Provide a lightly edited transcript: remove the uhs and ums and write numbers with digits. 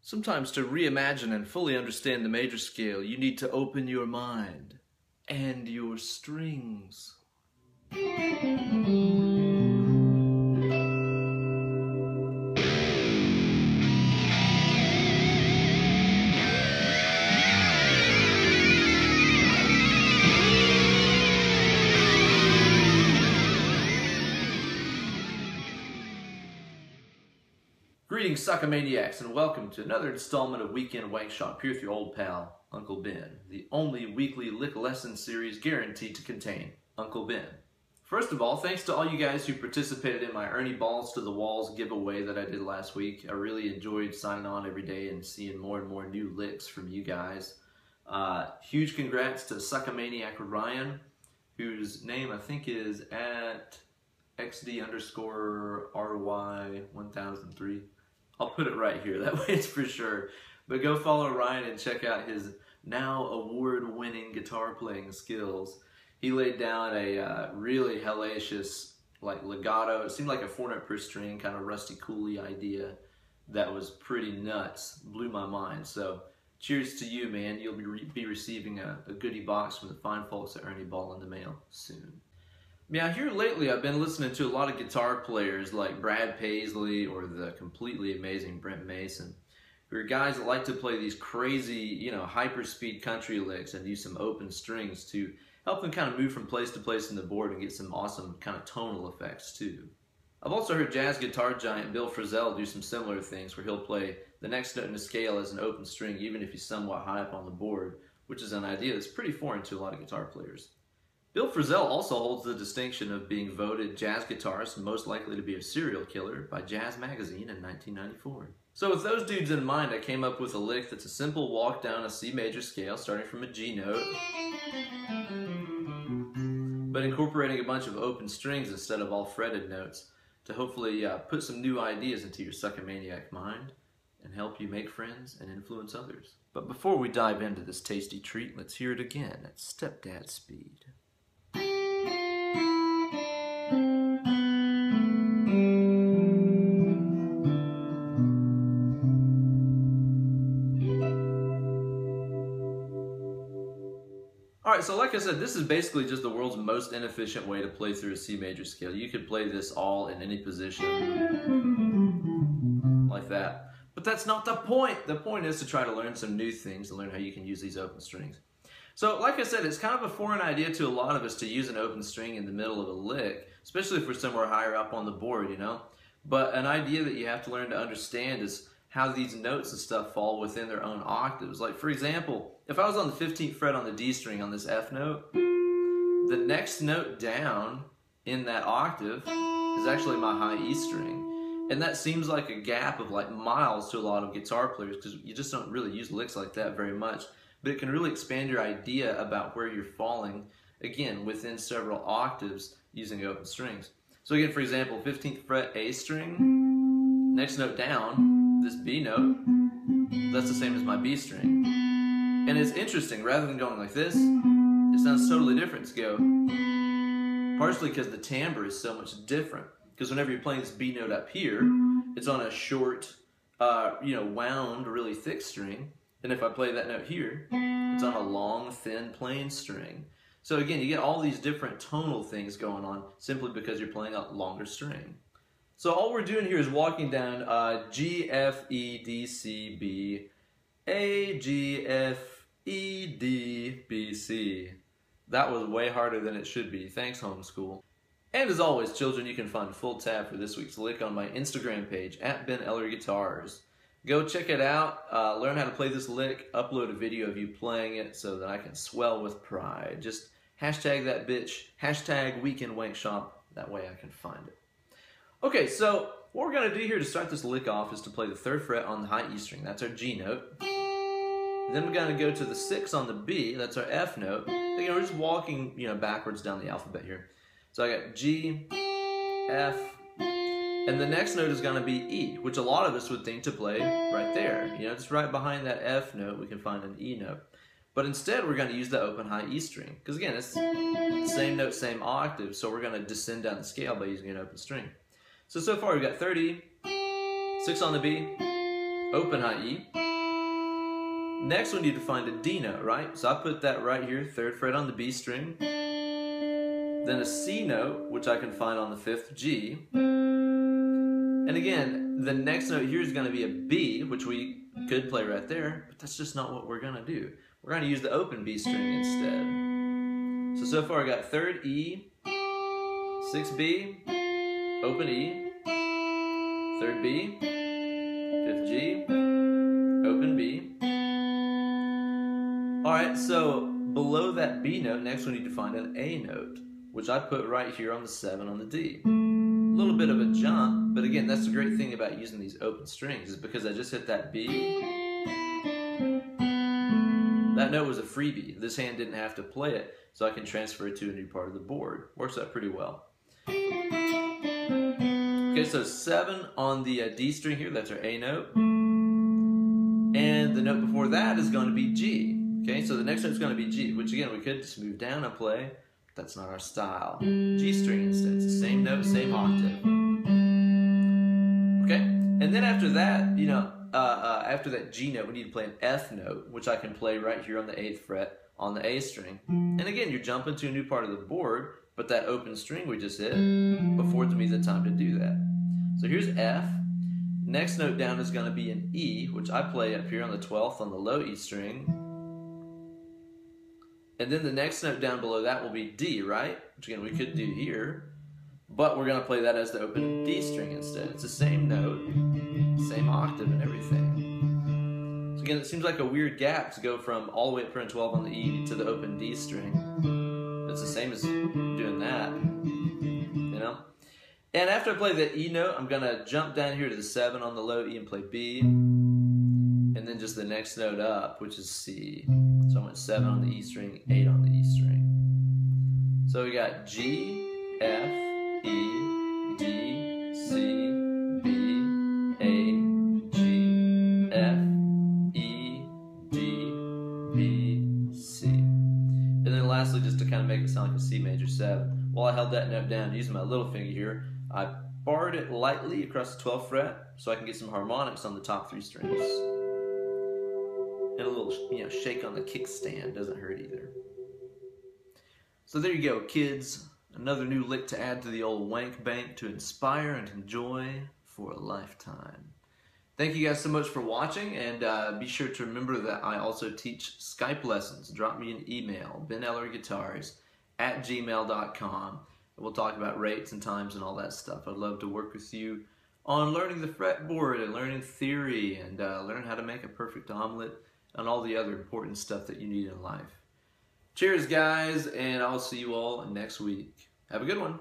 Sometimes to reimagine and fully understand the major scale, you need to open your mind and your strings. Greetings, Suckamaniacs, and welcome to another installment of Weekend Wankshop here with your old pal, Uncle Ben, the only weekly lick lesson series guaranteed to contain Uncle Ben. First of all, thanks to all you guys who participated in my Ernie Balls to the Walls giveaway that I did last week. I really enjoyed signing on every day and seeing more and more new licks from you guys. Huge congrats to Suckamaniac Ryan, whose name I think is at XD_RY1003. I'll put it right here, that way it's for sure. But go follow Ryan and check out his now award-winning guitar playing skills. He laid down a really hellacious like legato, it seemed like a 4-note per string, kind of rusty coolie idea that was pretty nuts, blew my mind. So cheers to you, man. You'll be receiving a goodie box from the fine folks at Ernie Ball in the mail soon. Yeah, here lately I've been listening to a lot of guitar players like Brad Paisley or the completely amazing Brent Mason, who are guys that like to play these crazy, hyper-speed country licks and use some open strings to help them kind of move from place to place in the board and get some awesome kind of tonal effects too. I've also heard jazz guitar giant Bill Frisell do some similar things where he'll play the next note in the scale as an open string even if he's somewhat high up on the board, which is an idea that's pretty foreign to a lot of guitar players. Bill Frisell also holds the distinction of being voted jazz guitarist most likely to be a serial killer by Jazz Magazine in 1994. So with those dudes in mind, I came up with a lick that's a simple walk down a C major scale starting from a G note, but incorporating a bunch of open strings instead of all fretted notes to hopefully put some new ideas into your Suckamaniac mind and help you make friends and influence others. But before we dive into this tasty treat, let's hear it again at stepdad speed. Alright, so like I said, this is basically just the world's most inefficient way to play through a C major scale. You could play this all in any position, like that. But that's not the point. The point is to try to learn some new things and learn how you can use these open strings. So like I said, it's kind of a foreign idea to a lot of us to use an open string in the middle of a lick, especially if we're somewhere higher up on the board, But an idea that you have to learn to understand is how these notes and stuff fall within their own octaves. Like for example, if I was on the 15th fret on the D string on this F note, the next note down in that octave is actually my high E string. And that seems like a gap of like miles to a lot of guitar players because you just don't really use licks like that very much. But it can really expand your idea about where you're falling, again, within several octaves using open strings. So again, for example, 15th fret A string, next note down, this B note, that's the same as my B string. And it's interesting, rather than going like this, it sounds totally different to go, partially because the timbre is so much different. Because whenever you're playing this B note up here, it's on a short, wound, really thick string. And if I play that note here, it's on a long, thin, plain string. So again, you get all these different tonal things going on simply because you're playing a longer string. So all we're doing here is walking down G, F, E, D, C, B, A, G, F, E, D, B, C. That was way harder than it should be. Thanks, homeschool. And as always, children, you can find a full tab for this week's lick on my Instagram page, @BenEllerGuitars. Go check it out, learn how to play this lick, upload a video of you playing it so that I can swell with pride. Just hashtag that bitch, hashtag Weekend Wankshop, that way I can find it. Okay, so what we're going to do here to start this lick off is to play the 3rd fret on the high E string, that's our G note. Then we're going to go to the 6 on the B, that's our F note. Again, we're just walking backwards down the alphabet here. So I got G, F, and the next note is going to be E, which a lot of us would think to play right there. Just right behind that F note, we can find an E note. But instead, we're going to use the open high E string. Because again, it's same note, same octave, so we're going to descend down the scale by using an open string. So far we've got 30, 6 on the B, open high E. Next we need to find a D note, right? So I put that right here, 3rd fret on the B string. Then a C note, which I can find on the 5th G. And again, the next note here is going to be a B, which we could play right there, but that's just not what we're going to do. We're going to use the open B string instead. So far I got 3rd E, 6th B, open E, 3rd B, 5th G, open B. Alright, so below that B note, next we need to find an A note, which I put right here on the 7 on the D. A little bit of a jump, but again, that's the great thing about using these open strings, is because I just hit that B. That note was a freebie. This hand didn't have to play it, so I can transfer it to a new part of the board. Works out pretty well. Okay, so 7 on the D string here, that's our A note. And the note before that is going to be G. Okay, so the next note is going to be G, which again, we could just move down and play, but that's not our style. G string instead. It's the same note, same octave. Okay, and then after that, you know, after that G note, we need to play an F note, which I can play right here on the 8th fret on the A string. And again, you're jumping to a new part of the board, but that open string we just hit affords me the time to do that. So here's F. Next note down is going to be an E, which I play up here on the 12th on the low E string. And then the next note down below that will be D, right? Which again, we could do here. But we're going to play that as the open D string instead. It's the same note, same octave and everything. So again, it seems like a weird gap to go from all the way up here on 12 on the E to the open D string. It's the same as doing that, you know? And after I play the E note, I'm going to jump down here to the 7 on the low E and play B. And then just the next note up, which is C. So I went 7 on the E string, 8 on the E string. So we got G, F, E, D, C, B, A, G, F, E, D, B, C. And then lastly, just to kind of make it sound like a C major 7, while I held that note down using my little finger here, I barred it lightly across the 12th fret so I can get some harmonics on the top 3 strings. And a little, you know, shake on the kickstand doesn't hurt either. So there you go, kids. Another new lick to add to the old wank bank to inspire and enjoy for a lifetime. Thank you guys so much for watching, and be sure to remember that I also teach Skype lessons. Drop me an email, benellerguitars@gmail.com. We'll talk about rates and times and all that stuff. I'd love to work with you on learning the fretboard and learning theory and learn how to make a perfect omelet and all the other important stuff that you need in life. Cheers, guys, and I'll see you all next week. Have a good one.